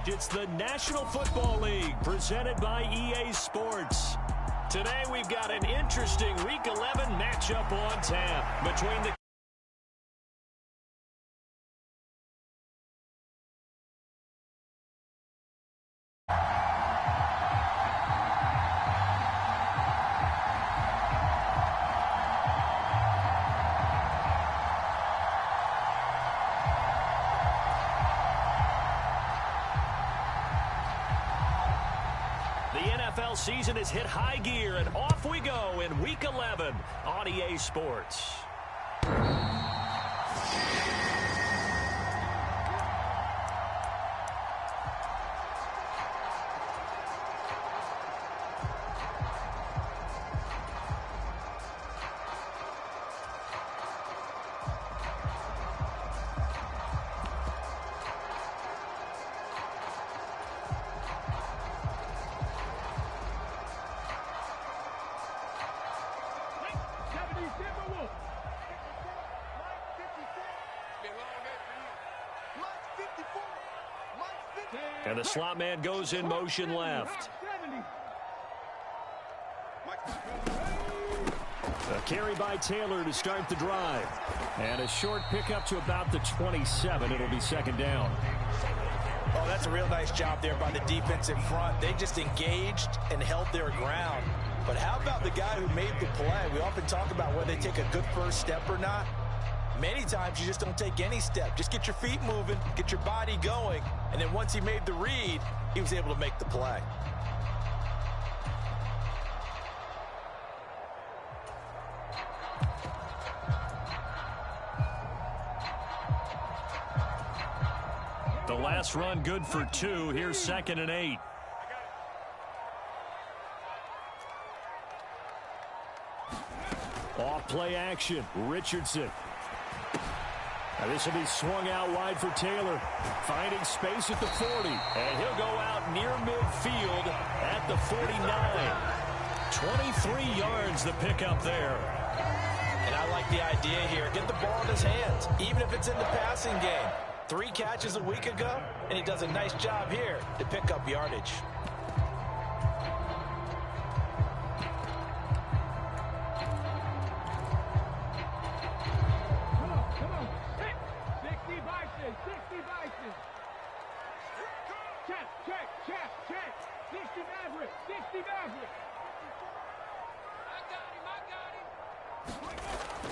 It's the National Football League presented by EA Sports. Today we've got an interesting Week 11 matchup on tap between the NFL season has hit high gear, and off we go in Week 11 on EA Sports. And the slot man goes in motion left. A carry by Taylor to start the drive. And a short pickup to about the 27. It'll be second down. Oh, that's a real nice job there by the defense in front. They just engaged and held their ground. But how about the guy who made the play? We often talk about whether they take a good first step or not. Many times you just don't take any step. Just get your feet moving, get your body going, and then once he made the read, he was able to make the play. The last run good for 2. Here's 2nd and 8. Off play action. Richardson. Now this will be swung out wide for Taylor. Finding space at the 40. And he'll go out near midfield at the 49. 23 yards the pickup there. And I like the idea here. Get the ball in his hands, even if it's in the passing game. 3 catches a week ago, and he does a nice job here to pick up yardage.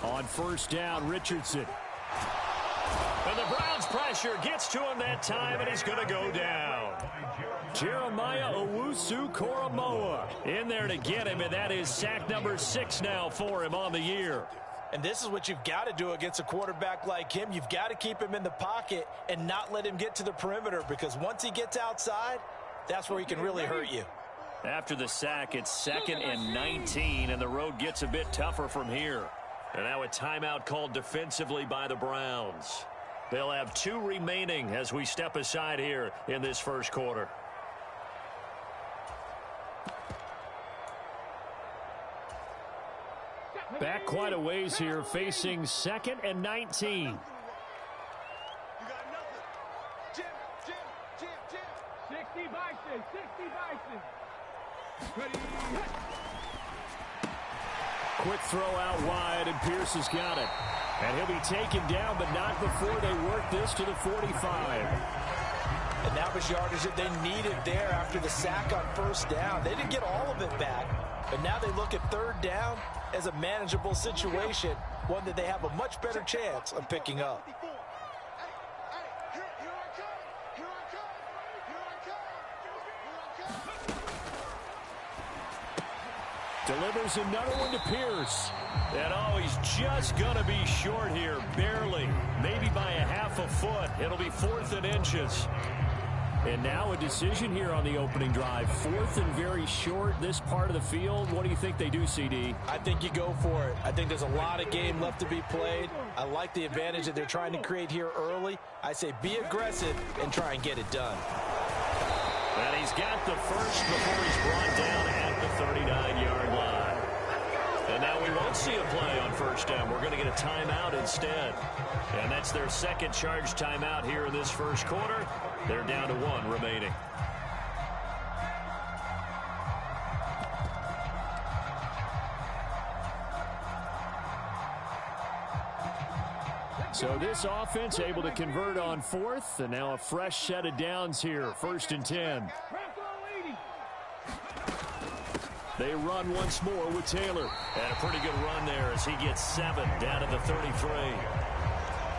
On first down, Richardson. And the Browns pressure gets to him that time, and he's going to go down. Jeremiah Owusu-Koramoah in there to get him, and that is sack number 6 now for him on the year. And this is what you've got to do against a quarterback like him. You've got to keep him in the pocket and not let him get to the perimeter, because once he gets outside, that's where he can really hurt you. After the sack, it's 2nd and 19, and the road gets a bit tougher from here. And now a timeout called defensively by the Browns. They'll have 2 remaining as we step aside here in this first quarter. Back quite a ways here, facing 2nd and 19. 60 Bison, 60 Bison. Quick throw out wide, and Pierce has got it. And he'll be taken down, but not before they work this to the 45. And that was yardage that they needed there after the sack on first down. They didn't get all of it back, but now they look at third down as a manageable situation, one that they have a much better chance of picking up. Delivers another one to Pierce. And oh, he's just going to be short here, barely. Maybe by a half a foot. It'll be 4th and inches. And now a decision here on the opening drive. 4th and very short, this part of the field. What do you think they do, CD? I think you go for it. I think there's a lot of game left to be played. I like the advantage that they're trying to create here early. I say be aggressive and try and get it done. And he's got the first before he's brought down at the 39-yard line. And now we won't see a play on first down. We're going to get a timeout instead. And that's their second charge timeout here in this first quarter. They're down to 1 remaining. So this offense able to convert on 4th, and now a fresh set of downs here. 1st and 10. They run once more with Taylor. And a pretty good run there as he gets 7 down to the 33.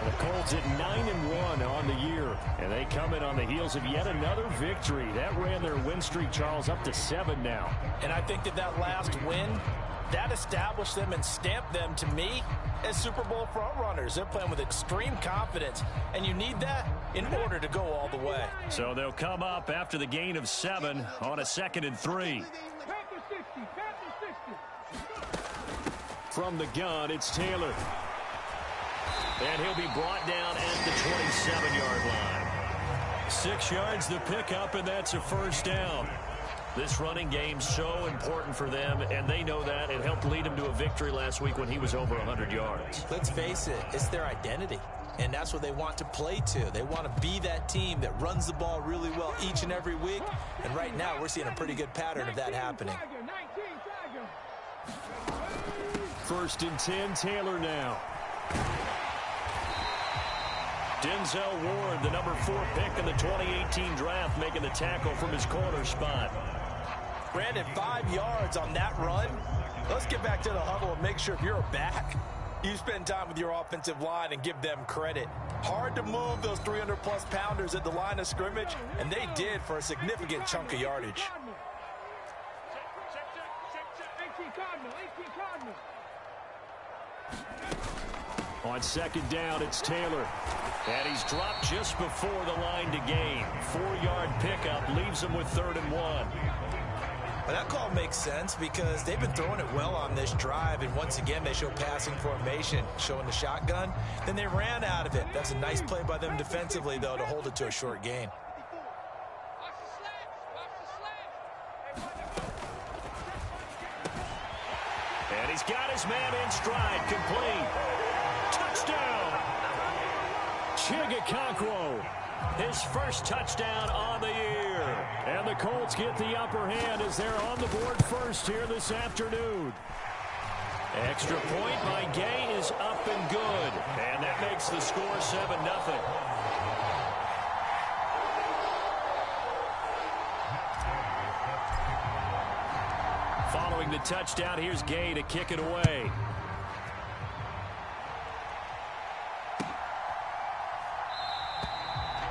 The Colts at 9-1 on the year, and they come in on the heels of yet another victory. That ran their win streak, Charles, up to 7 now. And I think that last win, that established them and stamped them, to me, as Super Bowl frontrunners. They're playing with extreme confidence, and you need that in order to go all the way. So they'll come up after the gain of 7 on a 2nd and 3. From the gun, it's Taylor. And he'll be brought down at the 27-yard line. 6 yards the pickup, and that's a 1st down. This running game's so important for them, and they know that. It helped lead them to a victory last week when he was over 100 yards. Let's face it, it's their identity, and that's what they want to play to. They want to be that team that runs the ball really well each and every week, and right now we're seeing a pretty good pattern of that happening. 1st and 10, Taylor now. Denzel Ward, the number 4 pick in the 2018 draft, making the tackle from his corner spot. Brandon, 5 yards on that run. Let's get back to the huddle and make sure if you're a back, you spend time with your offensive line and give them credit. Hard to move those 300-plus pounders at the line of scrimmage, and they did for a significant chunk of yardage. On 2nd down, it's Taylor. And he's dropped just before the line to gain. 4-yard pickup leaves him with 3rd and 1. Well, that call makes sense because they've been throwing it well on this drive, and once again they show passing formation, showing the shotgun. Then they ran out of it. That's a nice play by them defensively, though, to hold it to a short gain. And he's got his man in stride, complete. Touchdown! Chigakonkwo, his first touchdown on the year. And the Colts get the upper hand as they're on the board first here this afternoon. Extra point by Gay is up and good. And that makes the score 7-0. Following the touchdown, here's Gay to kick it away.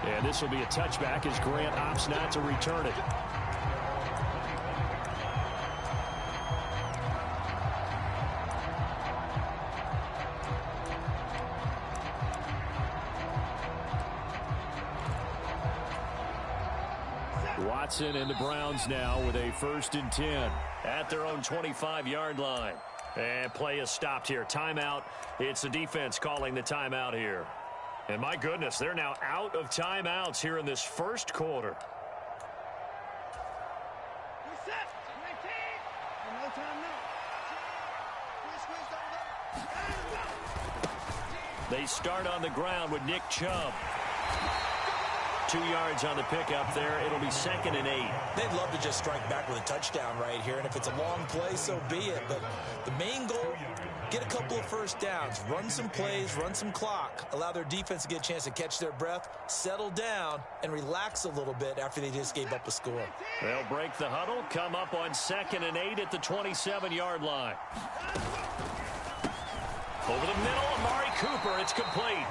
And this will be a touchback as Grant opts not to return it. Watson and the Browns now with a 1st and 10 at their own 25-yard line. And play is stopped here. Timeout. It's the defense calling the timeout here. And my goodness, they're now out of timeouts here in this first quarter. They start on the ground with Nick Chubb. 2 yards on the pickup there. It'll be 2nd and 8. They'd love to just strike back with a touchdown right here, and if it's a long play, so be it. But the main goal, get a couple of 1st downs, run some plays, run some clock, allow their defense to get a chance to catch their breath, settle down, and relax a little bit after they just gave up a score. They'll break the huddle, come up on 2nd and 8 at the 27-yard line. Over the middle, Amari Cooper, it's complete.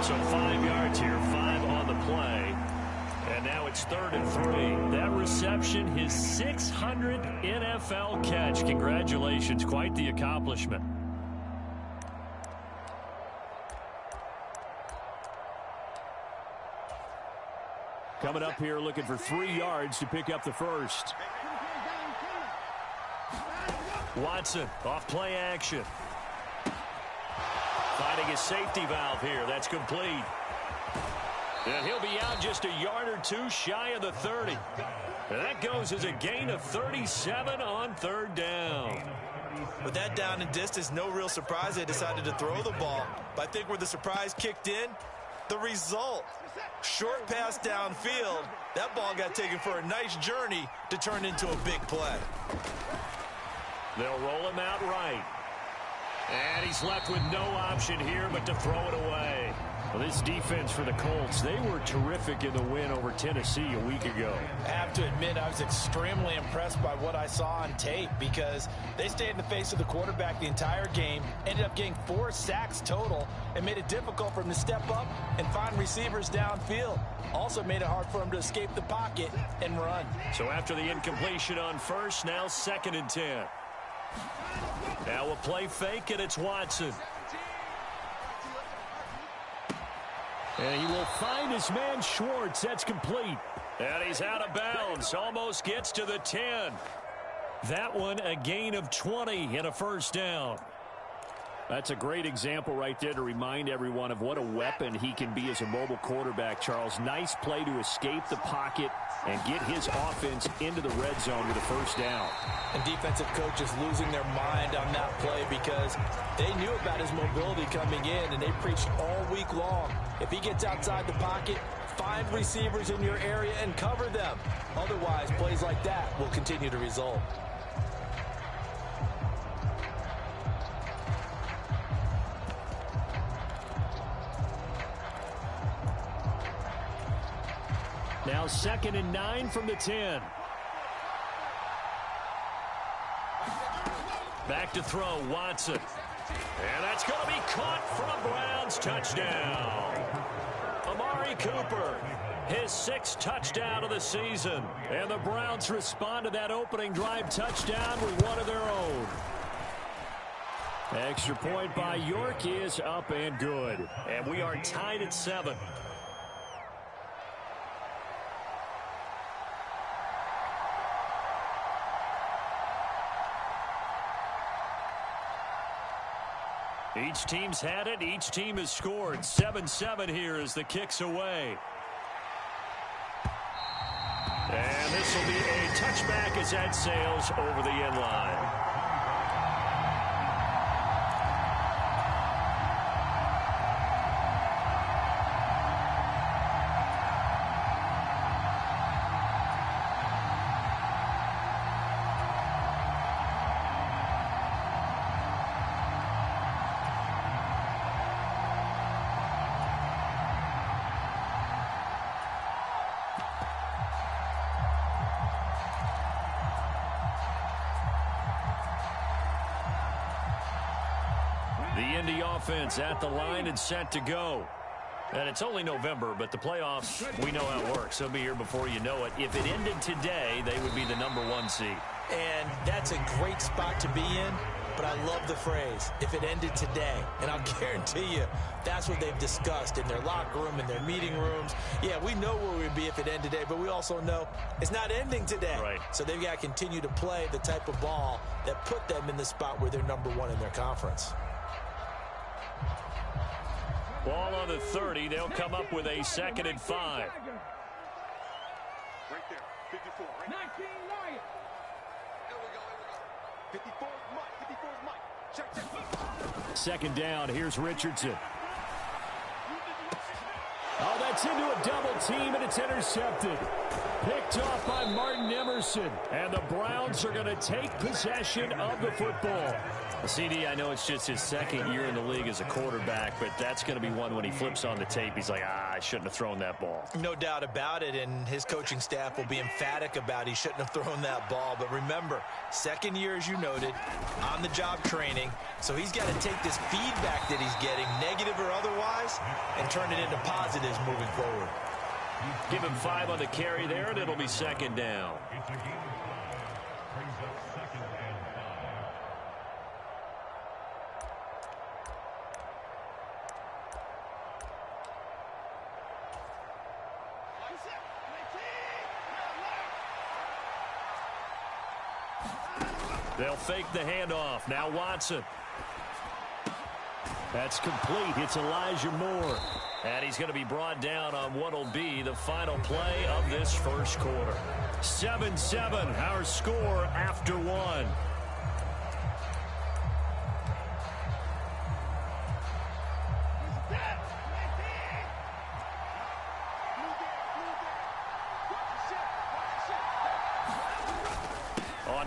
So 5 yards here, 5 on the play. And now it's 3rd and 3. That reception, his 600th NFL catch. Congratulations, quite the accomplishment. Coming up here looking for 3 yards to pick up the first. Watson off play action. Finding his safety valve here. That's complete. And he'll be out just a yard or two shy of the 30. And that goes as a gain of 37 on 3rd down. With that down and distance, no real surprise they decided to throw the ball. But I think where the surprise kicked in, The result, short pass downfield. That ball got taken for a nice journey to turn into a big play. They'll roll him out right. And he's left with no option here but to throw it away. Well, this defense for the Colts, they were terrific in the win over Tennessee a week ago. I have to admit, I was extremely impressed by what I saw on tape because they stayed in the face of the quarterback the entire game, ended up getting 4 sacks total, and made it difficult for him to step up and find receivers downfield. Also made it hard for him to escape the pocket and run. So after the incompletion on first, now 2nd and 10. Now a play fake, and it's Watson. And he will find his man Schwartz. That's complete. And he's out of bounds. Almost gets to the 10. That one a gain of 20 and a first down. That's a great example right there to remind everyone of what a weapon he can be as a mobile quarterback, Charles. Nice play to escape the pocket and get his offense into the red zone with a first down. And defensive coaches losing their mind on that play because they knew about his mobility coming in, and they preached all week long. If he gets outside the pocket, find receivers in your area and cover them. Otherwise, plays like that will continue to result. Now 2nd and 9 from the 10. Back to throw, Watson. And that's going to be caught for a Browns touchdown. Amari Cooper, his 6th touchdown of the season. And the Browns respond to that opening drive touchdown with one of their own. Extra point by York is up and good. And we are tied at 7. Each team's had it. Each team has scored. 7-7 here as the kick's away. And this will be a touchback as that sails over the end line. The Indy offense at the line and set to go. And it's only November, but the playoffs, we know how it works. They'll be here before you know it. If it ended today, they would be the #1 seed. And that's a great spot to be in, but I love the phrase, if it ended today. And I'll guarantee you, that's what they've discussed in their locker room, in their meeting rooms. Yeah, we know where we'd be if it ended today, but we also know it's not ending today. Right. So they've got to continue to play the type of ball that put them in the spot where they're #1 in their conference. Ball on the 30. They'll come up with a 2nd and 5. Right there, 54. Right 19 Lions. Here we go. 54 is Mike. 54 is Mike. Check. 2nd down. Here's Richardson. Oh, that's into a double team, and it's intercepted. Picked off by Martin Emerson. And the Browns are going to take possession of the football. CD, I know it's just his 2nd year in the league as a quarterback, but that's going to be one when he flips on the tape. He's like, I shouldn't have thrown that ball. No doubt about it, and his coaching staff will be emphatic about he shouldn't have thrown that ball. But remember, 2nd year, as you noted, on-the-job training. So he's got to take this feedback that he's getting, negative or otherwise, and turn it into positives moving forward. Give him 5 on the carry there, and it'll be 2nd down. They'll fake the handoff. Now Watson. That's complete. It's Elijah Moore. And he's going to be brought down on what will be the final play of this first quarter. 7-7, our score after 1.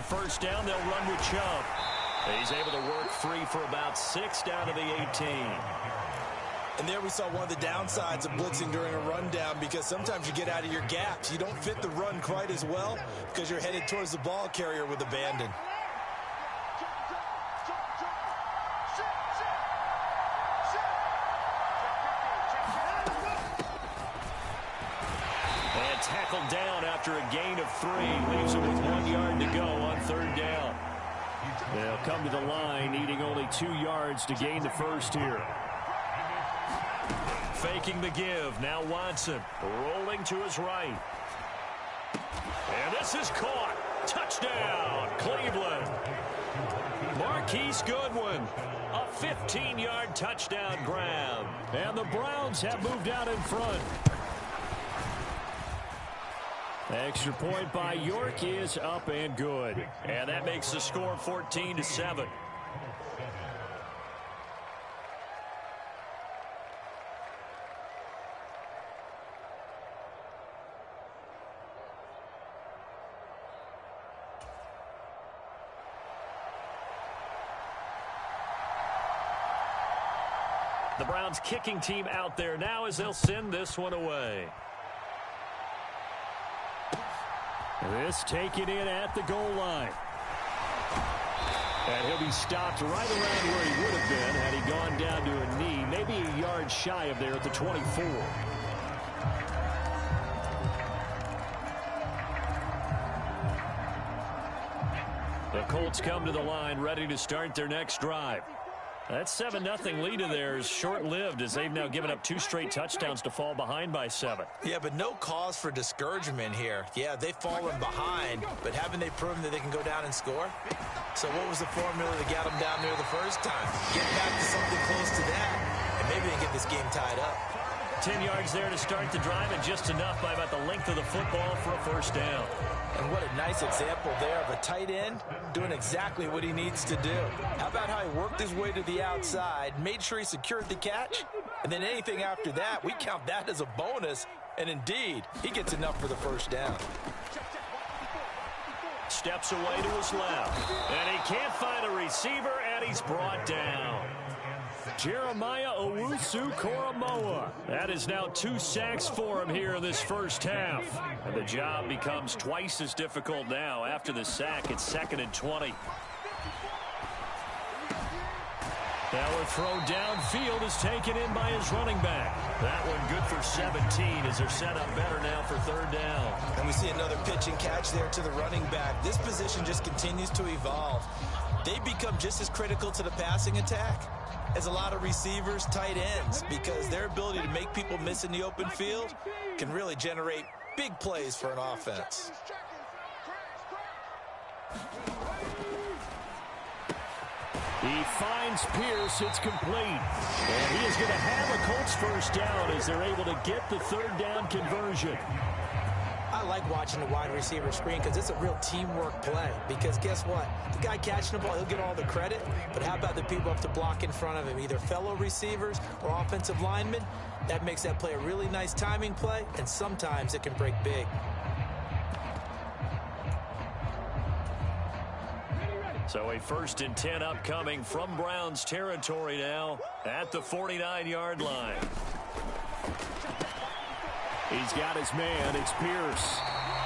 first down. They'll run with Chubb. He's able to work free for about 6 down to the 18. And there we saw one of the downsides of blitzing during a rundown, because sometimes you get out of your gaps. You don't fit the run quite as well because you're headed towards the ball carrier with abandon. And tackled down after a gain of 3. Leaves it with 1 yard to go on third down. They'll come to the line, needing only 2 yards to gain the first here. Faking the give. Now Watson rolling to his right. And this is caught. Touchdown, Cleveland. Marquise Goodwin. A 15-yard touchdown grab. And the Browns have moved out in front. Extra point by York is up and good. And that makes the score 14-7. The Browns kicking team out there now as they'll send this one away. This taken in at the goal line. And he'll be stopped right around where he would have been had he gone down to a knee, maybe a yard shy of there at the 24. The Colts come to the line ready to start their next drive. That 7-0 lead of theirs short-lived as they've now given up 2 straight touchdowns to fall behind by 7. Yeah, but no cause for discouragement here. Yeah, they've fallen behind, but haven't they proven that they can go down and score? So what was the formula that got them down there the first time? Get back to something close to that, and maybe they can get this game tied up. 10 yards there to start the drive, and just enough by about the length of the football for a first down. And what a nice example there of a tight end doing exactly what he needs to do. How about how he worked his way to the outside, made sure he secured the catch, and then anything after that, we count that as a bonus. And indeed, he gets enough for the first down. Steps away to his left, and he can't find a receiver, and he's brought down. Jeremiah Owusu-Koramoah. That is now 2 sacks for him here in this first half. And the job becomes twice as difficult now. After the sack, it's 2nd and 20. Now a throw downfield is taken in by his running back. That one good for 17 as they're set up better now for third down. And we see another pitch and catch there to the running back. This position just continues to evolve. They become just as critical to the passing attack as a lot of receivers, tight ends, because their ability to make people miss in the open field can really generate big plays for an offense. He finds Pierce. It's complete. And he is going to have a Colts first down as they're able to get the third down conversion. I like watching the wide receiver screen because it's a real teamwork play. Because guess what? The guy catching the ball, he'll get all the credit. But how about the people up to block in front of him, either fellow receivers or offensive linemen? That makes that play a really nice timing play, and sometimes it can break big. So a 1st and 10 upcoming from Browns territory now at the 49-yard line. He's got his man. It's Pierce.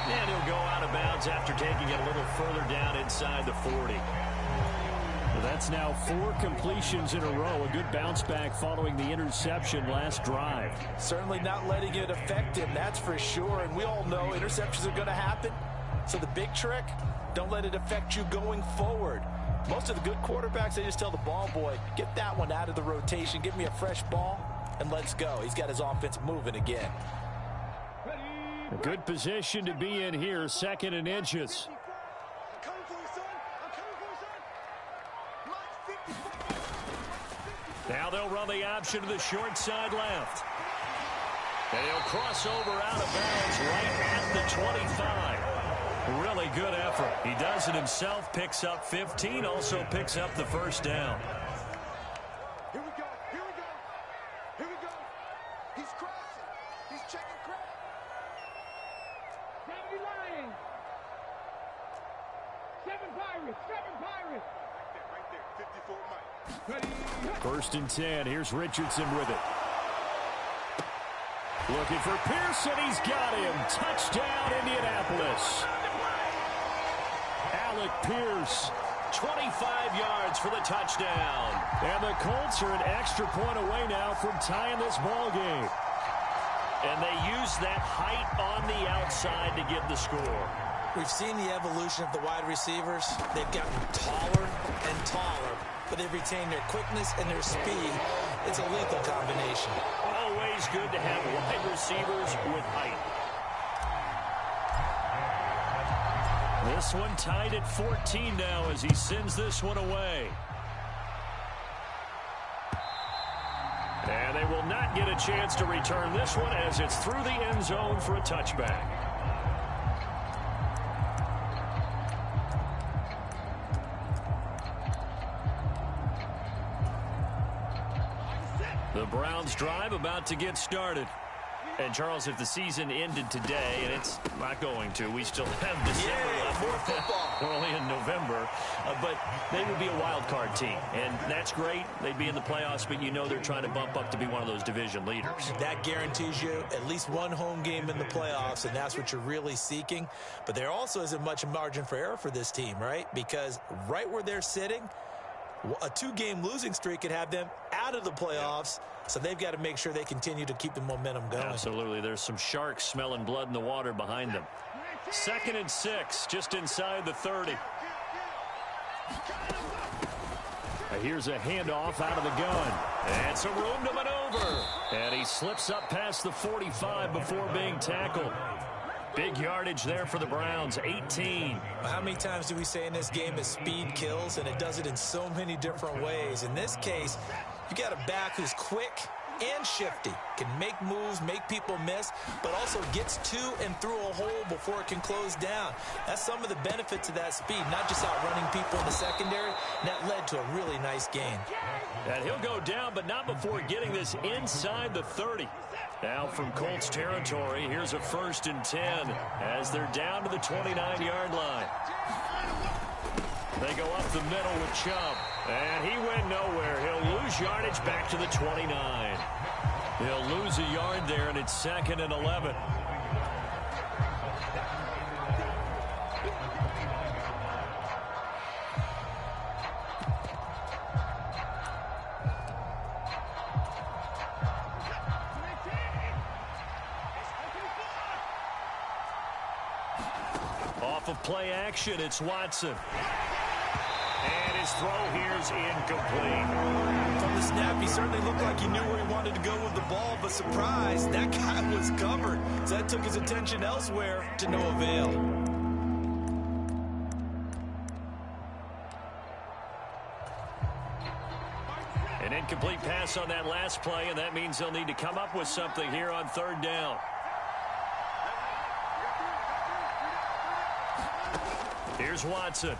And he'll go out of bounds after taking it a little further down inside the 40. Well, that's now 4 completions in a row. A good bounce back following the interception last drive. Certainly not letting it affect him, that's for sure. And we all know interceptions are going to happen. So the big trick, don't let it affect you going forward. Most of the good quarterbacks, they just tell the ball boy, get that one out of the rotation, give me a fresh ball, and let's go. He's got his offense moving again. A good position to be in here, 2nd and inches. Now they'll run the option to the short side left. And he'll cross over out of bounds right at the 25. Really good effort. He does it himself, picks up 15, also picks up the first down. Here we go. Here we go. Here we go. He's crossing. He's checking cross. Gravity line. 7 First and 10. Here's Richardson with it. Looking for Pearson. He's got him. Touchdown, Indianapolis. Alec Pierce, 25 yards for the touchdown. And the Colts are an extra point away now from tying this ball game. And they use that height on the outside to get the score. We've seen the evolution of the wide receivers. They've gotten taller and taller, but they've retained their quickness and their speed. It's a lethal combination. Always good to have wide receivers with height. This one tied at 14 now as he sends this one away. And they will not get a chance to return this one as it's through the end zone for a touchback. The Browns drive about to get started. And, Charles, if the season ended today, and it's not going to, we still have December left. More football. We're only in November. But they would be a wild card team. And that's great. They'd be in the playoffs, but you know they're trying to bump up to be one of those division leaders. That guarantees you at least one home game in the playoffs, and that's what you're really seeking. But there also isn't much margin for error for this team, right? Because right where they're sitting, a 2-game losing streak could have them out of the playoffs. So they've got to make sure they continue to keep the momentum going. Absolutely. There's some sharks smelling blood in the water behind them. 2nd and 6, just inside the 30. Here's a handoff out of the gun. And some room to maneuver. And he slips up past the 45 before being tackled. Big yardage there for the Browns, 18. How many times do we say in this game that speed kills, and it does it in so many different ways? In this case, you got a back who's quick and shifty, can make moves, make people miss, but also gets to and through a hole before it can close down. That's some of the benefits of that speed, not just outrunning people in the secondary. And that led to a really nice gain. And he'll go down, but not before getting this inside the 30. Now from Colts territory, here's a 1st and 10 as they're down to the 29-yard line. They go up the middle with Chubb, and he went nowhere. He'll lose yardage back to the 29. He'll lose a yard there, and it's 2nd and 11. Off of play action, it's Watson. And his throw here's incomplete. From the snap, he certainly looked like he knew where he wanted to go with the ball, but surprise, that guy was covered. So that took his attention elsewhere to no avail. An incomplete pass on that last play, and that means they'll need to come up with something here on 3rd down. Here's Watson.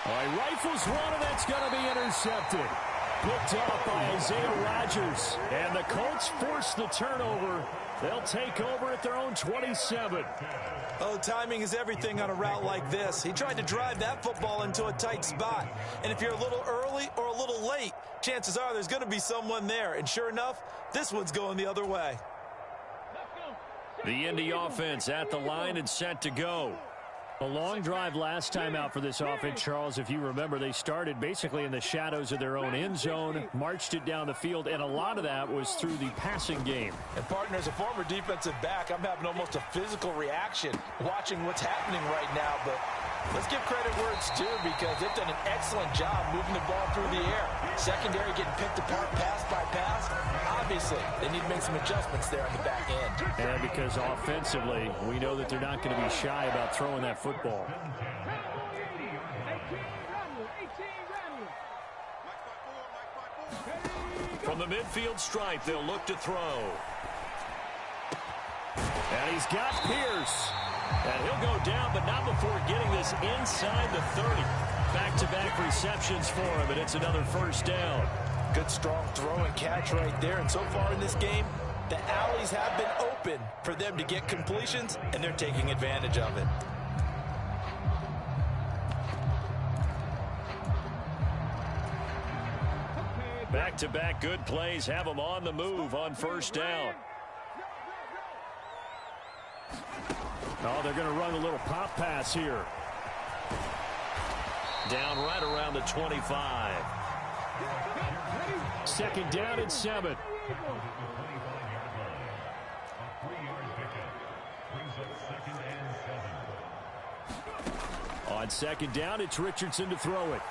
He rifles one, and that's going to be intercepted. Picked up by Isaiah Rodgers. And the Colts force the turnover. They'll take over at their own 27. Oh, timing is everything on a route like this. He tried to drive that football into a tight spot. And if you're a little early or a little late, chances are there's going to be someone there. And sure enough, this one's going the other way. The Indy offense at the line and set to go. A long drive last time out for this offense, Charles. If you remember, they started basically in the shadows of their own end zone, marched it down the field, and a lot of that was through the passing game. And, partner, as a former defensive back, I'm having almost a physical reaction watching what's happening right now. But let's give credit where it's due because they've done an excellent job moving the ball through the air. Secondary getting picked apart pass by pass. Obviously, they need to make some adjustments there on the back end. And because offensively, we know that they're not going to be shy about throwing that football. From the midfield stripe, they'll look to throw. And he's got Pierce. And he'll go down, but not before getting this inside the 30. Back-to-back receptions for him, and it's another 1st down. Good, strong throw and catch right there. And so far in this game, the alleys have been open for them to get completions, and they're taking advantage of it. Back-to-back good plays have them on the move on first down. Oh, they're going to run a little pop pass here. Down right around the 25. Second down and 7. On second down, it's Richardson to throw it.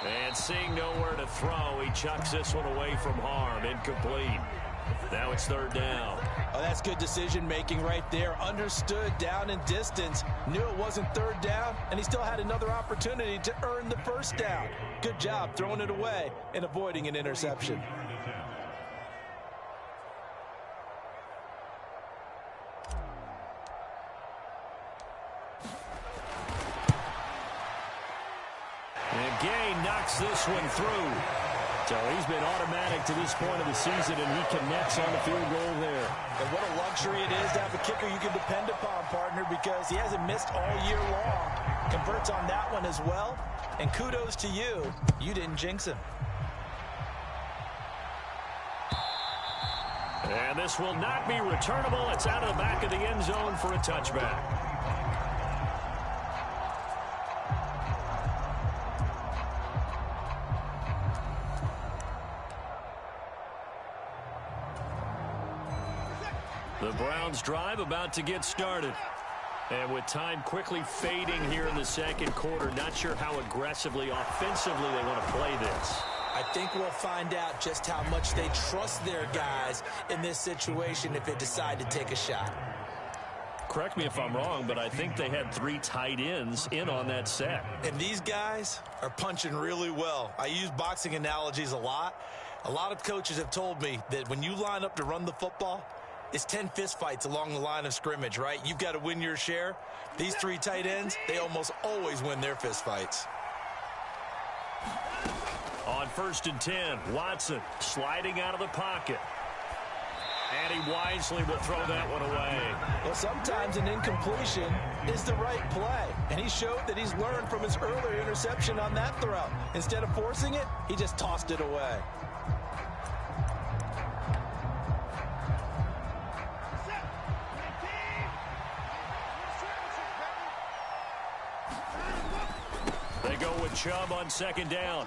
And seeing nowhere to throw, he chucks this one away from harm. Incomplete. Now it's third down. Oh, that's good decision-making right there. Understood down and distance. Knew it wasn't third down, and he still had another opportunity to earn the first down. Good job throwing it away and avoiding an interception. And Gay knocks this one through. So he's been automatic to this point of the season, and he connects on the field goal there. And what a luxury it is to have a kicker you can depend upon, partner, because he hasn't missed all year long. Converts on that one as well. And kudos to you. You didn't jinx him. And this will not be returnable. It's out of the back of the end zone for a touchback. The Browns drive about to get started. And with time quickly fading here in the second quarter, not sure how aggressively, offensively they want to play this. I think we'll find out just how much they trust their guys in this situation if they decide to take a shot. Correct me if I'm wrong, but I think they had 3 tight ends in on that set. And these guys are punching really well. I use boxing analogies a lot. A lot of coaches have told me that when you line up to run the football, it's 10 fistfights along the line of scrimmage, right? You've got to win your share. These 3 tight ends, they almost always win their fistfights. On first and 10, Watson sliding out of the pocket. And he wisely will throw that one away. Well, sometimes an incompletion is the right play. And he showed that he's learned from his earlier interception on that throw. Instead of forcing it, he just tossed it away. They go with Chubb on second down.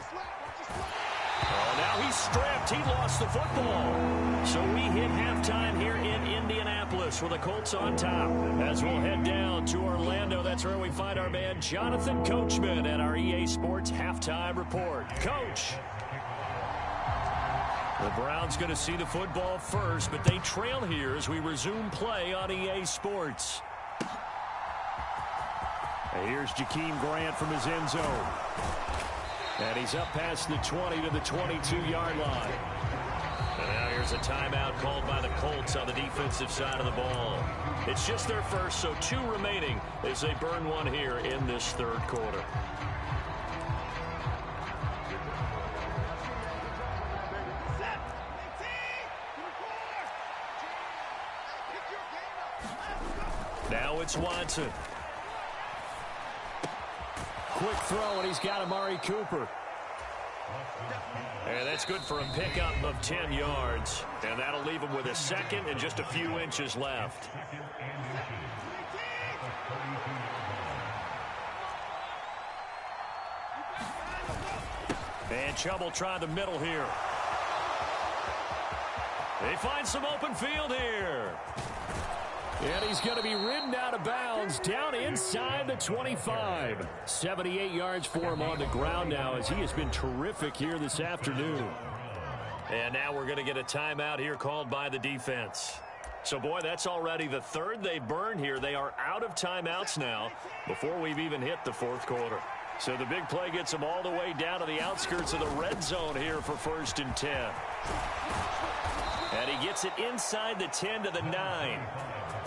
Oh, now he's strapped. He lost the football. So we hit halftime here in Indianapolis with the Colts on top. As we'll head down to Orlando, that's where we find our man Jonathan Coachman at our EA Sports Halftime Report. Coach. The Browns going to see the football first, but they trail here as we resume play on EA Sports. And here's Jakeem Grant from his end zone. And he's up past the 20 to the 22-yard line. And now here's a timeout called by the Colts on the defensive side of the ball. It's just their first, so 2 remaining as they burn one here in this third quarter. Now it's Watson. Quick throw, and he's got Amari Cooper. And that's good for a pickup of 10 yards. And that'll leave him with a second and just a few inches left. And Chubb will try the middle here. They find some open field here. And he's going to be ridden out of bounds down inside the 25. 78 yards for him on the ground now as he has been terrific here this afternoon. And now we're going to get a timeout here called by the defense. So, boy, that's already the third they've burned here. They are out of timeouts now before we've even hit the fourth quarter. So the big play gets them all the way down to the outskirts of the red zone here for first and 10. And he gets it inside the 10 to the 9.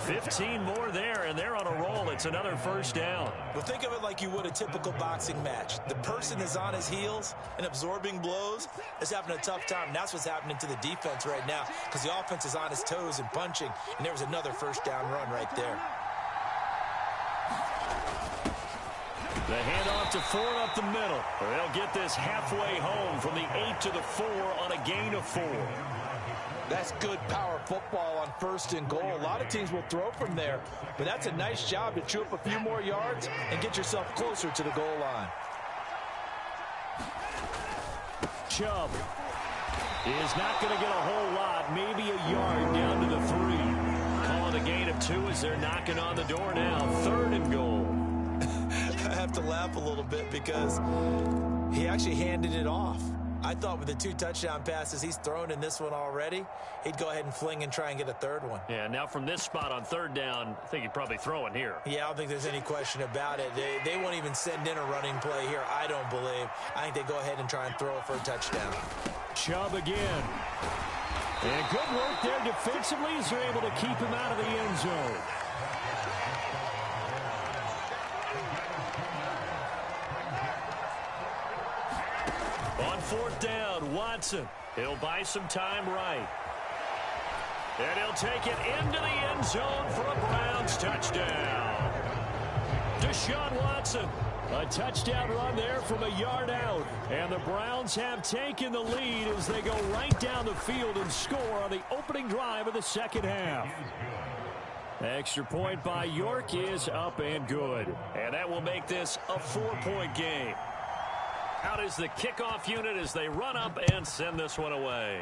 15 more there, and they're on a roll. It's another first down. Well, think of it like you would a typical boxing match. The person is on his heels and absorbing blows is having a tough time. That's what's happening to the defense right now because the offense is on his toes and punching, and there was another first down run right there. The handoff to Ford up the middle. They'll get this halfway home from the 8 to the 4 on a gain of 4. That's good power football on 1st and goal. A lot of teams will throw from there, but that's a nice job to chew up a few more yards and get yourself closer to the goal line. Chubb is not going to get a whole lot, maybe a yard down to the 3. Call it a gain of 2 as they're knocking on the door now. 3rd and goal. I have to laugh a little bit because he actually handed it off. I thought with the 2 touchdown passes he's thrown in this one already, he'd go ahead and fling and try and get a 3rd one. Yeah, now from this spot on 3rd down, I think he'd probably throw it here. Yeah, I don't think there's any question about it. They won't even send in a running play here, I don't believe. I think they go ahead and try and throw it for a touchdown. Chubb again. And good work there defensively as they're able to keep him out of the end zone. On 4th down, Watson. He'll buy some time right. And he'll take it into the end zone for a Browns touchdown. Deshaun Watson. A touchdown run there from a yard out. And the Browns have taken the lead as they go right down the field and score on the opening drive of the 2nd half. Extra point by York is up and good. And that will make this a 4-point game. Out is the kickoff unit as they run up and send this one away.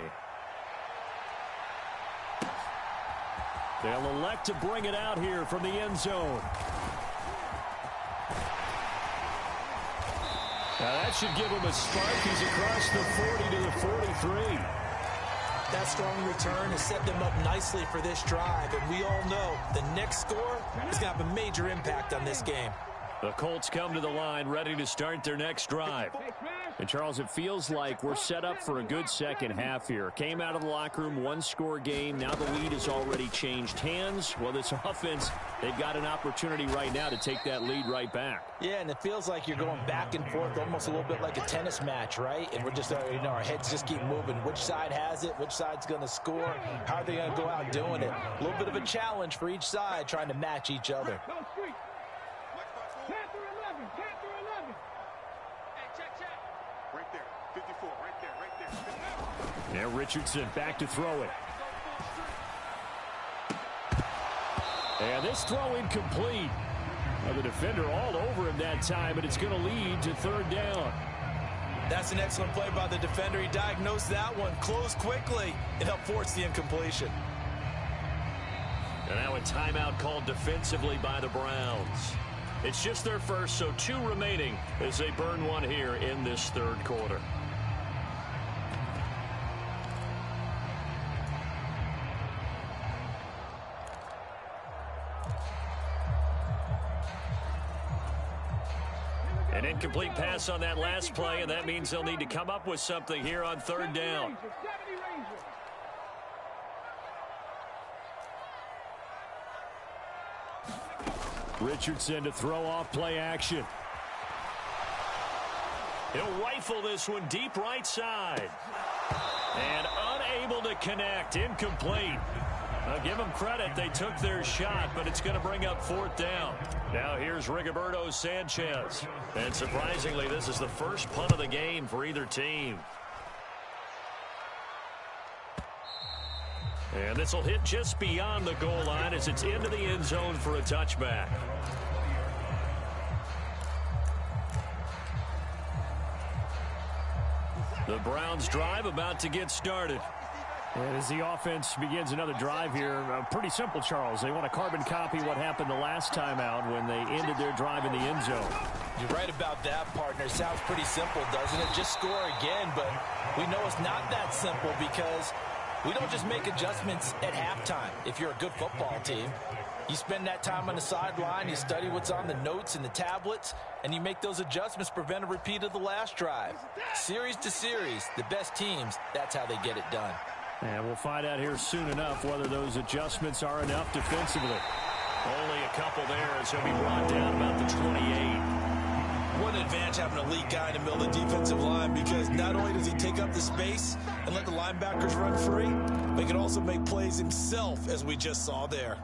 They'll elect to bring it out here from the end zone. Now that should give him a spark. He's across the 40 to the 43. That strong return has set them up nicely for this drive, and we all know the next score is going to have a major impact on this game. The Colts come to the line ready to start their next drive. And, Charles, it feels like we're set up for a good second half here. Came out of the locker room, 1-score game. Now the lead has already changed hands. Well, this offense, they've got an opportunity right now to take that lead right back. Yeah, and it feels like you're going back and forth almost a little bit like a tennis match, right? And we're just, our heads just keep moving. Which side has it? Which side's going to score? How are they going to go out doing it? A little bit of a challenge for each side trying to match each other. Now Richardson back to throw it. And this throw incomplete. Well, the defender all over him that time, but it's going to lead to 3rd down. That's an excellent play by the defender. He diagnosed that one, closed quickly, and helped force the incompletion. And now a timeout called defensively by the Browns. It's just their first, so 2 remaining as they burn one here in this 3rd quarter. An incomplete pass on that last play, and that means they'll need to come up with something here on 3rd down. Richardson to throw off play action. He'll rifle this one deep right side. And unable to connect. Incomplete. I'll give them credit. They took their shot, but it's going to bring up 4th down. Now here's Rigoberto Sanchez. And surprisingly, this is the first punt of the game for either team. And this will hit just beyond the goal line as it's into the end zone for a touchback. The Browns drive about to get started. And as the offense begins another drive here, pretty simple, Charles. They want to carbon copy what happened the last time out when they ended their drive in the end zone. You're right about that, partner. Sounds pretty simple, doesn't it? Just score again, but we know it's not that simple because we don't just make adjustments at halftime. If you're a good football team, you spend that time on the sideline, you study what's on the notes and the tablets, and you make those adjustments to prevent a repeat of the last drive. Series to series, the best teams, that's how they get it done. And we'll find out here soon enough whether those adjustments are enough defensively. Only a couple there as he'll be brought down about the 28. What an advantage having an elite guy in the middle of the defensive line, because not only does he take up the space and let the linebackers run free, but he can also make plays himself, as we just saw there.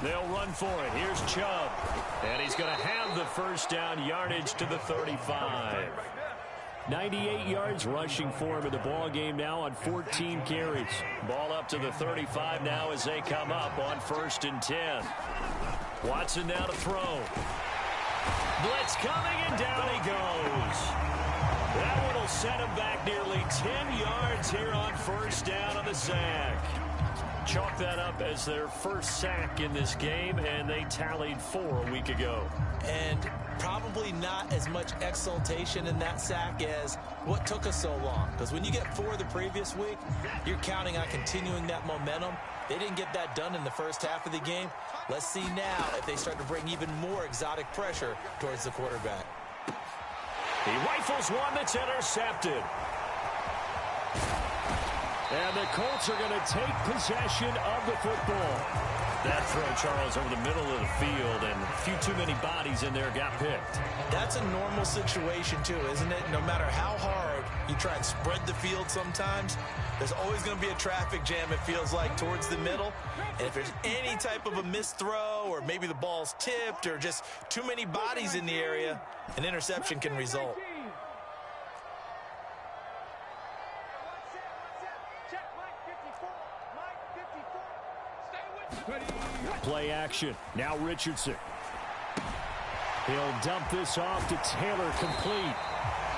They'll run for it. Here's Chubb. And he's going to have the first down yardage to the 35. 98 yards rushing for him in the ball game now on 14 carries. Ball up to the 35 now as they come up on 1st and 10. Watson now to throw. Blitz coming, and down he goes. That one will set him back nearly 10 yards here on 1st down on the sack. Chalk that up as their first sack in this game, and they tallied 4 a week ago. And probably not as much exultation in that sack as what took us so long. Because when you get 4 the previous week, you're counting on continuing that momentum. They didn't get that done in the first half of the game. Let's see now if they start to bring even more exotic pressure towards the quarterback. He rifles one that's intercepted. And the Colts are going to take possession of the football. That throw, Charles, over the middle of the field, and a few too many bodies in there got picked. That's a normal situation, too, isn't it? No matter how hard you try and spread the field sometimes, there's always going to be a traffic jam, it feels like, towards the middle. And if there's any type of a missed throw, or maybe the ball's tipped, or just too many bodies in the area, an interception can result. Play action. Now Richardson. He'll dump this off to Taylor, complete.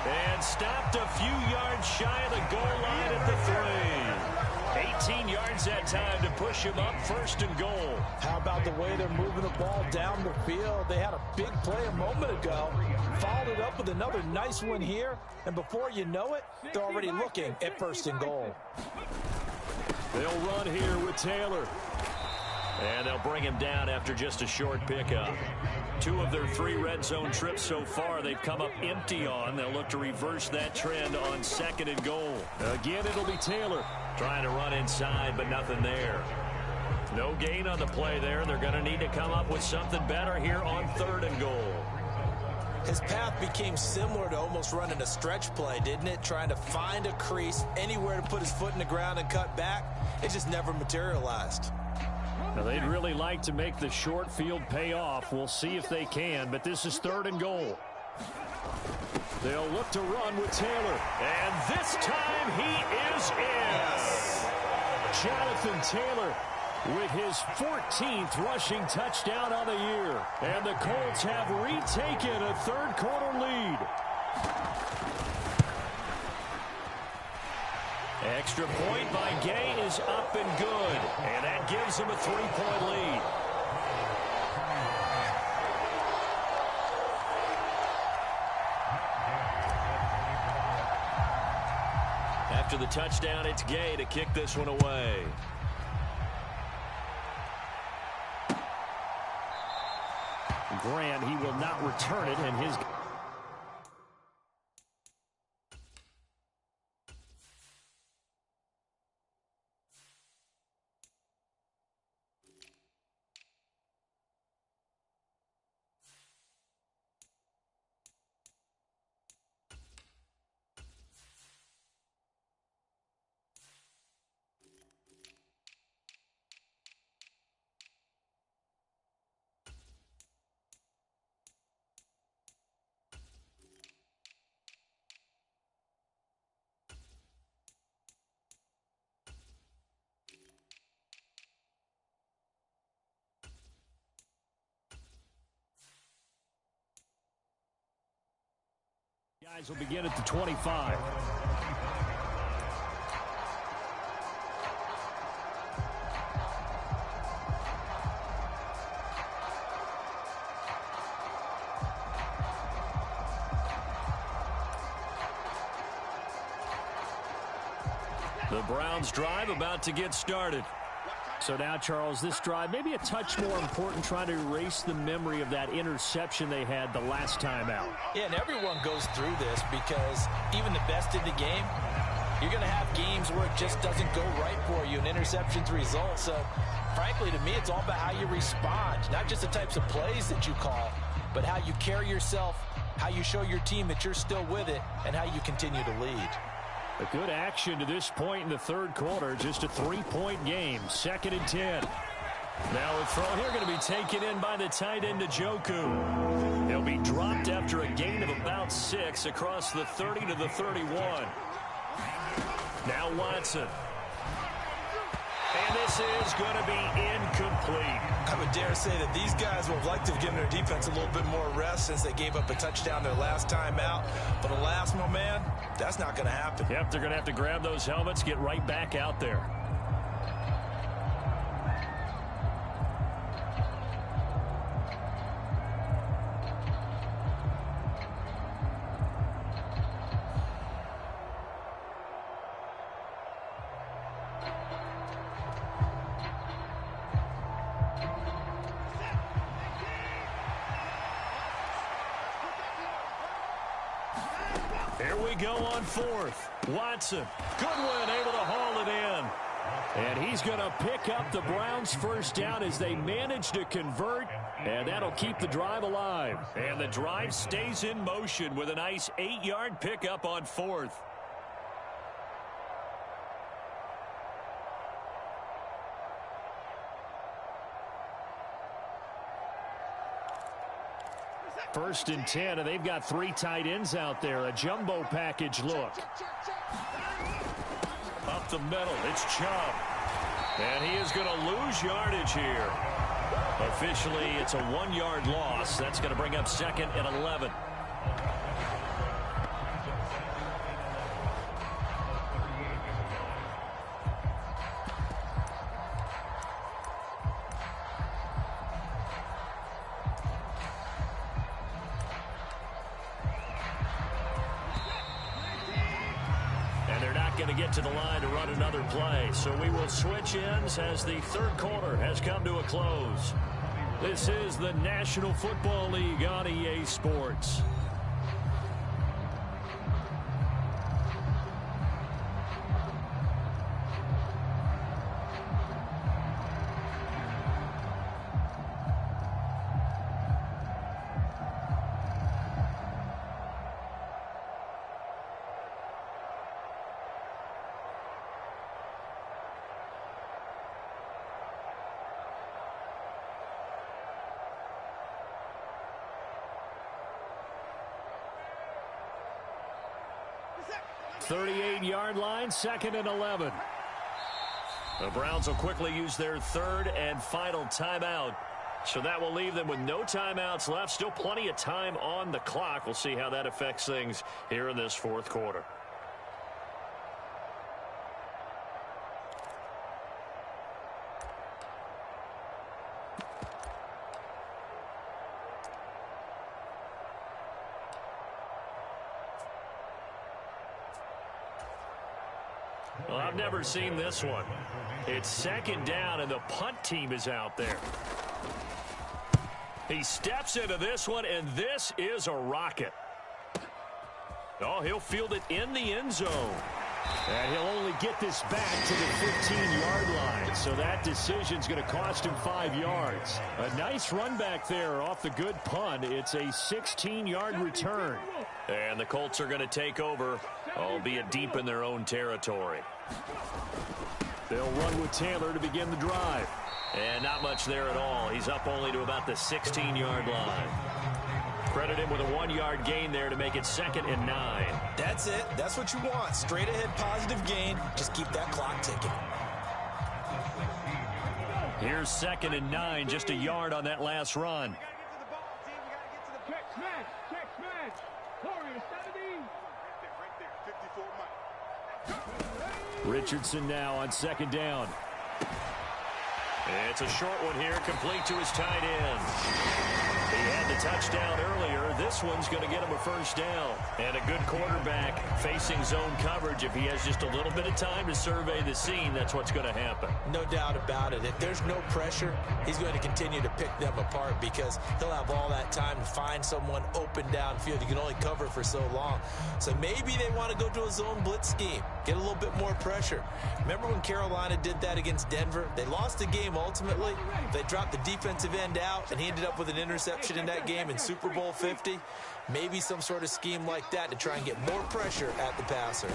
And stopped a few yards shy of the goal line at the 3. 18 yards that time to push him up 1st and goal. How about the way they're moving the ball down the field? They had a big play a moment ago. Followed it up with another nice one here. And before you know it, they're already looking at 1st and goal. They'll run here with Taylor. And they'll bring him down after just a short pickup. 2 of their 3 red zone trips so far they've come up empty on. They'll look to reverse that trend on 2nd and goal. Again, it'll be Taylor trying to run inside, but nothing there. No gain on the play there. They're going to need to come up with something better here on 3rd and goal. His path became similar to almost running a stretch play, didn't it? Trying to find a crease, anywhere to put his foot in the ground and cut back. It just never materialized. Now, they'd really like to make the short field pay off. We'll see if they can, but this is 3rd and goal. They'll look to run with Taylor, and this time he is in. Yes. Jonathan Taylor with his 14th rushing touchdown on the year, and the Colts have retaken a 3rd quarter lead. Extra point by Gay is up and good, and that gives him a 3-point lead. After the touchdown, it's Gay to kick this one away. Grant, he will not return it, and his... Guys will begin at the 25. The Browns drive about to get started. So now, Charles, this drive maybe a touch more important, trying to erase the memory of that interception they had the last time out. Yeah, and everyone goes through this because even the best in the game, you're going to have games where it just doesn't go right for you, and interceptions result. So, frankly, to me, it's all about how you respond, not just the types of plays that you call, but how you carry yourself, how you show your team that you're still with it, and how you continue to lead. A good action to this point in the third quarter. Just a 3-point game. 2nd and 10. Now a throw here going to be taken in by the tight end Njoku. He'll be dropped after a gain of about 6 across the 30 to the 31. Now Watson. And this is going to be incomplete. I would dare say that these guys would have liked to have given their defense a little bit more rest since they gave up a touchdown their last time out. But alas, my man, that's not going to happen. Yep, they're going to have to grab those helmets, get right back out there. Here we go on 4th. Watson, Goodwin able to haul it in. And he's going to pick up the Browns' first down as they manage to convert. And that'll keep the drive alive. And the drive stays in motion with a nice 8-yard pickup on 4th. First and 10, and they've got 3 tight ends out there. A jumbo package look. Up the middle, it's Chubb. And he is going to lose yardage here. Officially, it's a 1-yard loss. That's going to bring up 2nd and 11. Going to get to the line to run another play. So we will switch ends as the third quarter has come to a close. This is the National Football League on EA Sports. The 38-yard line, 2nd and 11. The Browns will quickly use their 3rd and final timeout. So that will leave them with no timeouts left. Still plenty of time on the clock. We'll see how that affects things here in this 4th quarter. Well, I've never seen this one. It's 2nd down, and the punt team is out there. He steps into this one, and this is a rocket. Oh, he'll field it in the end zone. And he'll only get this back to the 15-yard line. So that decision's going to cost him 5 yards. A nice run back there off the good punt. It's a 16-yard return. And the Colts are going to take over, albeit deep in their own territory. They'll run with Taylor to begin the drive. And not much there at all. He's up only to about the 16-yard line. Credit him with a 1-yard gain there to make it 2nd and 9. That's it. That's what you want. Straight ahead positive gain. Just keep that clock ticking. Here's 2nd and 9. Just a yard on that last run. Check smash. Check smash. Warrior 70. Richardson now on 2nd down. It's a short one here, complete to his tight end. He had the touchdown earlier. This one's going to get him a first down. And a good quarterback facing zone coverage. If he has just a little bit of time to survey the scene, that's what's going to happen. No doubt about it. If there's no pressure, he's going to continue to pick them apart because he'll have all that time to find someone open downfield. You can only cover for so long. So maybe they want to go to a zone blitz scheme, get a little bit more pressure. Remember when Carolina did that against Denver? They lost the game ultimately. They dropped the defensive end out, and he ended up with an interception in that game in Super Bowl 50. Maybe some sort of scheme like that to try and get more pressure at the passer.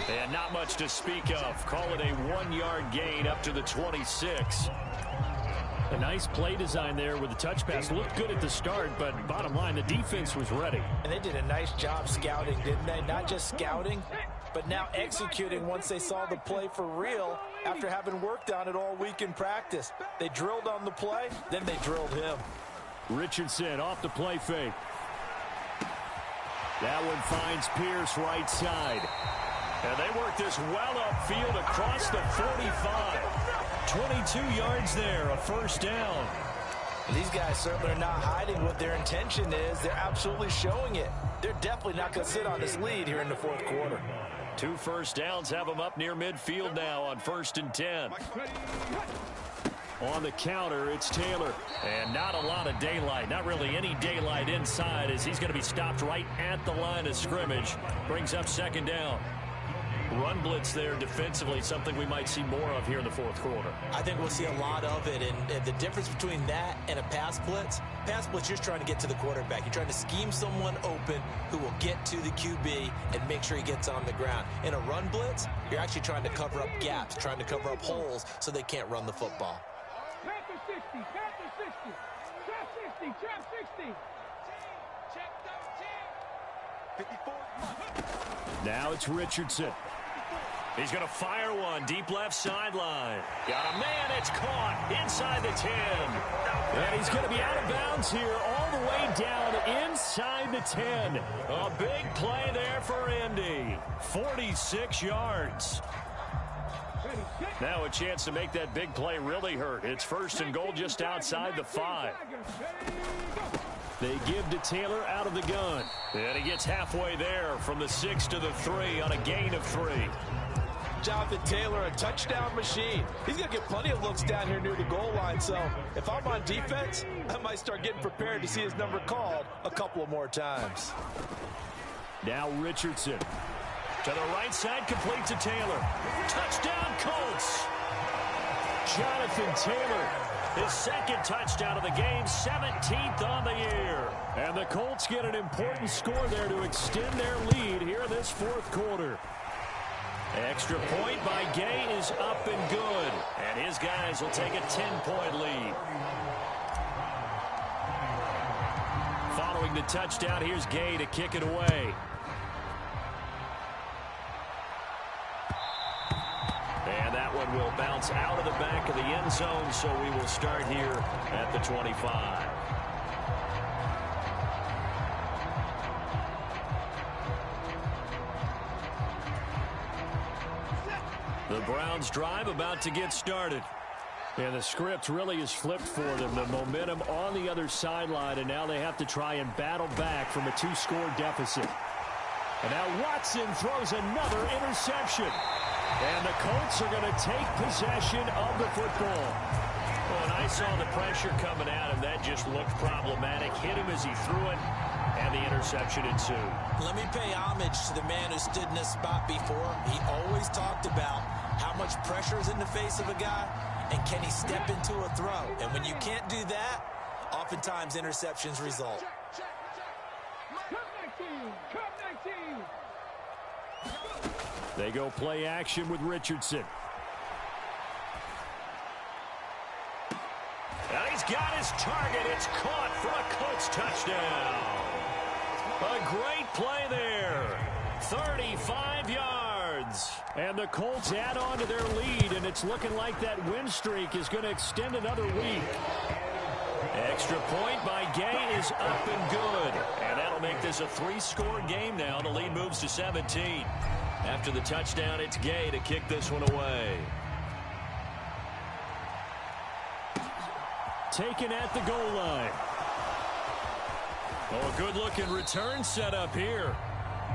And not much to speak of. Call it a 1-yard gain up to the 26. A nice play design there with the touch pass. Looked good at the start, but bottom line, the defense was ready. And they did a nice job scouting, didn't they? Not just scouting, but now executing once they saw the play for real after having worked on it all week in practice. They drilled on the play, then they drilled him. Richardson off the play fake. That one finds Pierce right side. And they work this well upfield across the 45. 22 yards there, a first down. These guys certainly are not hiding what their intention is. They're absolutely showing it. They're definitely not going to sit on this lead here in the fourth quarter. 2 first downs have them up near midfield now on 1st and 10. On the counter, it's Taylor. And not a lot of daylight. Not really any daylight inside as he's going to be stopped right at the line of scrimmage. Brings up 2nd down. Run blitz there defensively, something we might see more of here in the fourth quarter. I think we'll see a lot of it, and the difference between that and a pass blitz, you're trying to get to the quarterback. You're trying to scheme someone open who will get to the QB and make sure he gets on the ground. In a run blitz, you're actually trying to cover up gaps, trying to cover up holes so they can't run the football. Panther 60, Panther 60, trap 60, trap 60. Check 13. 54. Now it's Richardson. He's going to fire one deep left sideline. Got a man. It's caught inside the 10. And he's going to be out of bounds here all the way down inside the 10. A big play there for Indy. 46 yards. Now a chance to make that big play really hurt. It's 1st and goal just outside the 5. They give to Taylor out of the gun. And he gets halfway there from the 6 to the 3 on a gain of 3. Jonathan Taylor, a touchdown machine. He's going to get plenty of looks down here near the goal line. So if I'm on defense, I might start getting prepared to see his number called a couple of more times. Now Richardson. To the right side, complete to Taylor. Touchdown, Colts. Jonathan Taylor. His 2nd touchdown of the game, 17th on the year. And the Colts get an important score there to extend their lead here in this fourth quarter. Extra point by Gay is up and good. And his guys will take a 10-point lead. Following the touchdown, here's Gay to kick it away. And that one will bounce out of the back of the end zone, so we will start here at the 25. The Browns drive about to get started. And the script really is flipped for them. The momentum on the other sideline, and now they have to try and battle back from a 2-score deficit. And now Watson throws another interception. And the Colts are going to take possession of the football. Well, and I saw the pressure coming at him. That just looked problematic. Hit him as he threw it, and the interception ensued. Let me pay homage to the man who stood in this spot before. He always talked about how much pressure is in the face of a guy, and can he step into a throw. And when you can't do that, oftentimes interceptions result. They go play action with Richardson. And he's got his target. It's caught for a Colts touchdown. A great play there. 35 yards. And the Colts add on to their lead, and it's looking like that win streak is going to extend another week. Extra point by Gay is up and good. And that'll make this a 3-score game now. The lead moves to 17. After the touchdown, it's Gay to kick this one away. Taken at the goal line. Oh, a good-looking return set up here.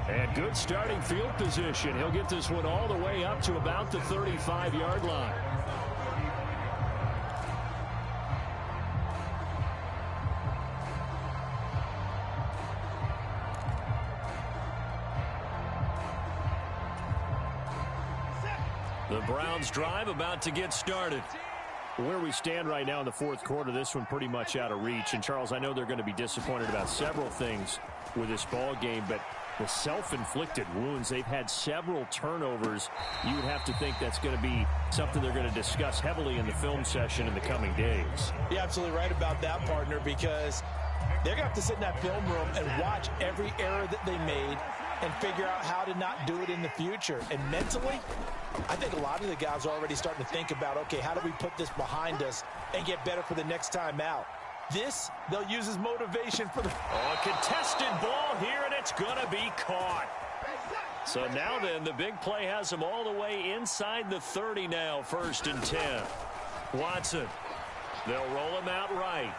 And good starting field position. He'll get this one all the way up to about the 35-yard line. The Browns drive about to get started. Where we stand right now in the fourth quarter, this one pretty much out of reach. And, Charles, I know they're going to be disappointed about several things with this ball game, but The self-inflicted wounds. They've had several turnovers. You would have to think that's going to be something they're going to discuss heavily in the film session in the coming days. You're absolutely right about that, partner, because they're going to have to sit in that film room and watch every error that they made and figure out how to not do it in the future. And mentally, I think a lot of the guys are already starting to think about, okay, how do we put this behind us and get better for the next time out? This, they'll use as motivation for the... Oh, a contested ball here, and it's going to be caught. So now then, the big play has them all the way inside the 30 now, 1st and 10. Watson, they'll roll him out right.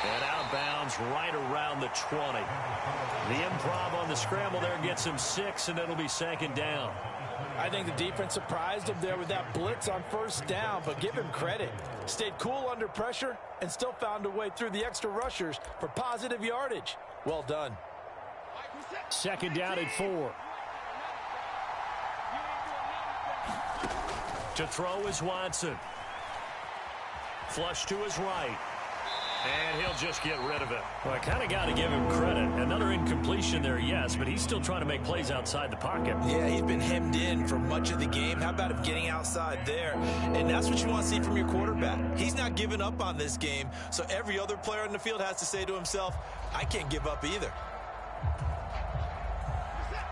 And out of bounds right around the 20. The improv on the scramble there gets him 6, and it'll be 2nd down. I think the defense surprised him there with that blitz on 1st down, but give him credit. Stayed cool under pressure and still found a way through the extra rushers for positive yardage. Well done. 2nd down at 4. To throw is Watson. Flush to his right. And he'll just get rid of it. Well, I kind of got to give him credit. Another incompletion there, yes, but he's still trying to make plays outside the pocket. Yeah, he's been hemmed in for much of the game. How about him getting outside there? And that's what you want to see from your quarterback. He's not giving up on this game, so every other player in the field has to say to himself, I can't give up either.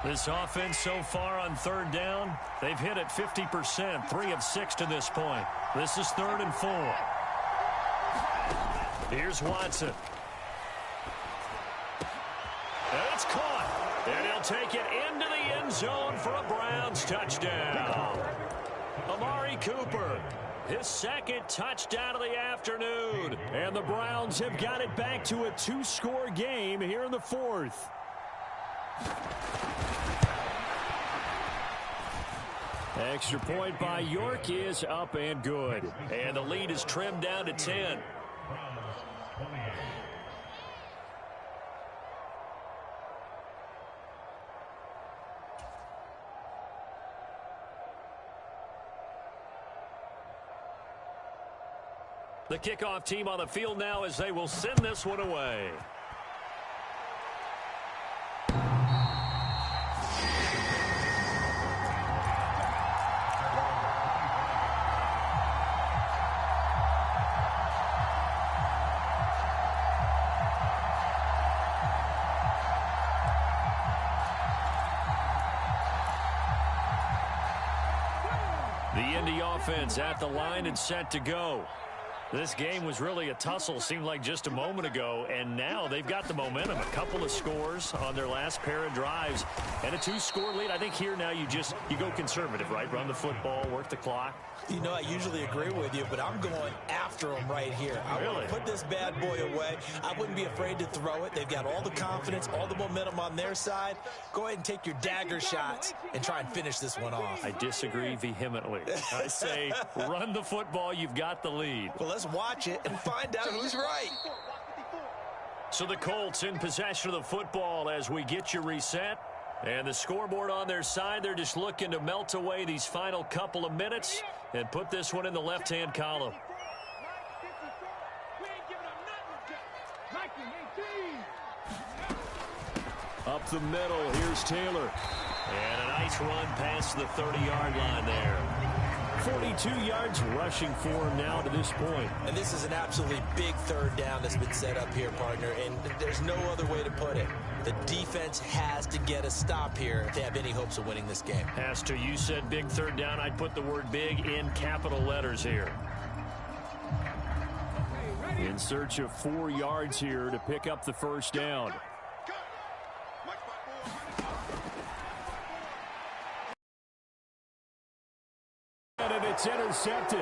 This offense so far on 3rd down, they've hit it 50%, 3 of 6 to this point. This is 3rd and 4. Here's Watson. And it's caught. And he'll take it into the end zone for a Browns touchdown. Amari Cooper, his 2nd touchdown of the afternoon. And the Browns have got it back to a 2-score game here in the 4th. Extra point by York is up and good. And the lead is trimmed down to 10. The kickoff team on the field now as they will send this one away. The Indy offense at the line and set to go. This game was really a tussle, seemed like just a moment ago, and now they've got the momentum. A couple of scores on their last pair of drives, and a 2-score lead. I think here now you go conservative, right? Run the football, work the clock. You know, I usually agree with you, but I'm going after them right here. I want to put this bad boy away. I wouldn't be afraid to throw it. They've got all the confidence, all the momentum on their side. Go ahead and take your dagger shots and try and finish this one off. I disagree vehemently. I say run the football. You've got the lead. Well, let's watch it and find out who's right. So the Colts in possession of the football as we get you reset. And the scoreboard on their side, they're just looking to melt away these final couple of minutes and put this one in the left-hand column. Up the middle, here's Taylor. And a nice run past the 30-yard line there. 42 yards rushing for him now to this point. And this is an absolutely big 3rd down that's been set up here, partner, and there's no other way to put it. The defense has to get a stop here if they have any hopes of winning this game. Has to. You said big 3rd down. I'd put the word big in capital letters here. In search of 4 yards here to pick up the 1st down. And it's intercepted.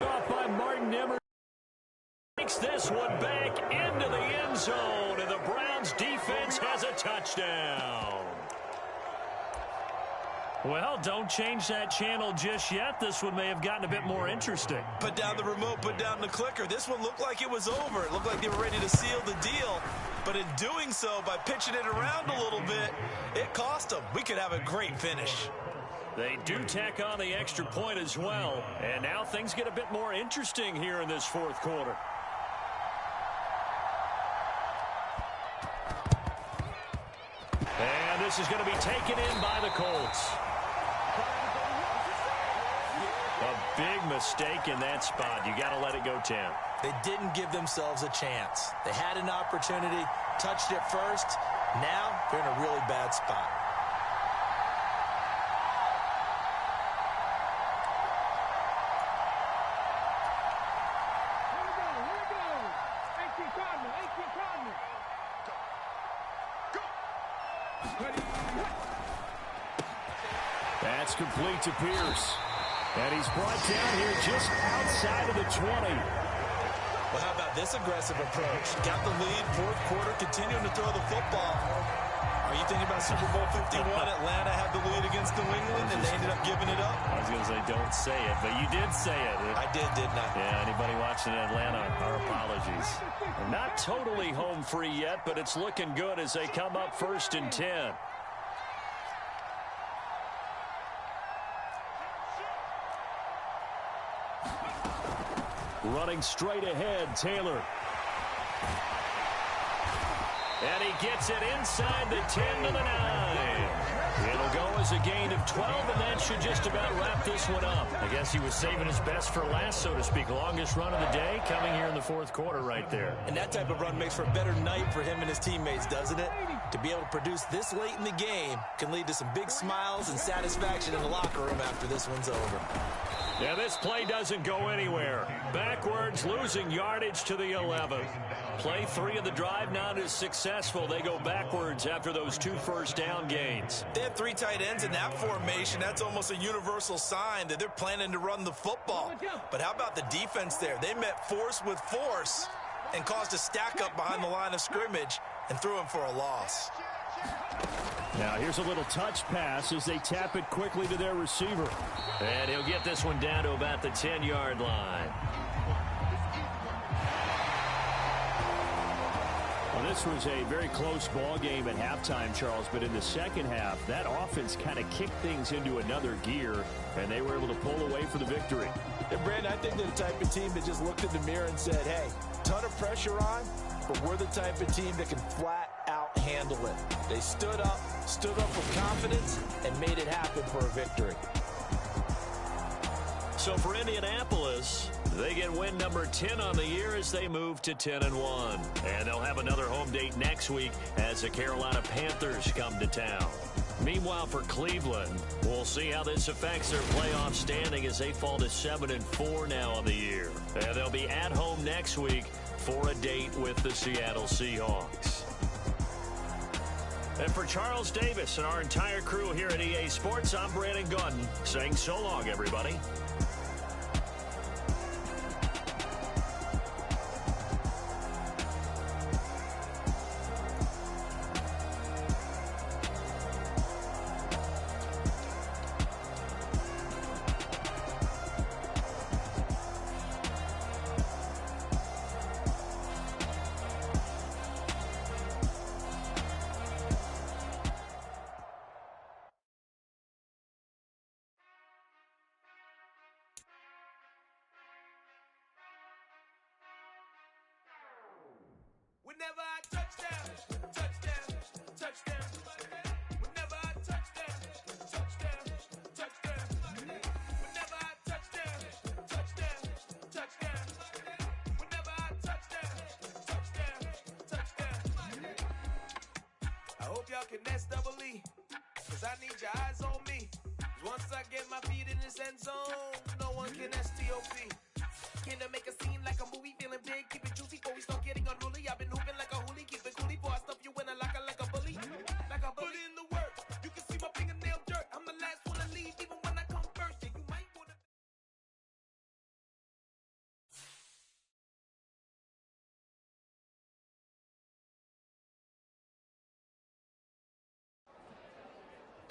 Off by Martin Emerson. Takes this one back into the end zone, and the Browns defense has a touchdown. Well, don't change that channel just yet. This one may have gotten a bit more interesting. Put down the remote, put down the clicker. This one looked like it was over. It looked like they were ready to seal the deal. But in doing so, by pitching it around a little bit, it cost them. We could have a great finish. They do tack on the extra point as well. And now things get a bit more interesting here in this 4th quarter. this is going to be taken in by the Colts. A big mistake in that spot. You got to let it go 10. They didn't give themselves a chance. They had an opportunity, touched it first. Now they're in a really bad spot. That's complete to Pierce. And he's brought down here just outside of the 20. Well, how about this aggressive approach? Got the lead, fourth quarter, continuing to throw the football. Are you thinking about Super Bowl 51? Atlanta had the lead against New England, and they ended up giving it up? I was going to say, don't say it, but you did say it. I did, didn't I? Yeah, anybody watching Atlanta, our apologies. They're not totally home free yet, but it's looking good as they come up 1st and 10. Running straight ahead, Taylor. And he gets it inside the 10 to the 9. It'll go as a gain of 12, and that should just about wrap this one up. I guess he was saving his best for last, so to speak. Longest run of the day coming here in the fourth quarter right there. And that type of run makes for a better night for him and his teammates, doesn't it? To be able to produce this late in the game can lead to some big smiles and satisfaction in the locker room after this one's over. Yeah, this play doesn't go anywhere. Backwards, losing yardage to the 11. Play 3 of the drive not as successful. They go backwards after those 2 first down gains. They have 3 tight ends in that formation. That's almost a universal sign that they're planning to run the football. But how about the defense there? They met force with force and caused a stack up behind the line of scrimmage and threw him for a loss. Now here's a little touch pass as they tap it quickly to their receiver. And he'll get this one down to about the 10-yard line. Well, this was a very close ball game at halftime, Charles, but in the second half, that offense kind of kicked things into another gear, and they were able to pull away for the victory. And Brandon, I think they're the type of team that just looked in the mirror and said, hey, ton of pressure on, but we're the type of team that can flat out handle it. They stood up with confidence, and made it happen for a victory. So for Indianapolis, they get win number 10 on the year as they move to 10-1. And they'll have another home date next week as the Carolina Panthers come to town. Meanwhile, for Cleveland, we'll see how this affects their playoff standing as they fall to 7-4 now on the year. And they'll be at home next week for a date with the Seattle Seahawks. And for Charles Davis and our entire crew here at EA Sports, I'm Brandon Gaudin saying so long, everybody. Whenever I touchdown, touchdown, touchdown. Whenever I touchdown, touchdown, touchdown. Whenever I touchdown, touchdown, touchdown. Whenever I touchdown, touchdown, touchdown. I hope y'all can S-double-E, 'cause I need your eyes on me. 'Cause once I get my feet in this end zone, no one can S-T-O-P. Can I make a scene like a movie, feeling big, keep it juicy before we start getting unruly. I've been hooping like a hoolie, keep it coolie before I stuff you in a locker like a bully. Like a bully in the work, you can see my fingernail dirt. I'm the last one to leave, even when I come first. Yeah, you might wanna.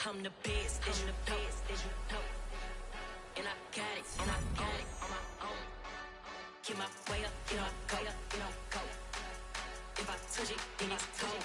I'm the best, I'm the best, as you know. And I got it, and I got it on my own. Keep my way up, you know I go, you know I go. If I touch it, then it's cold.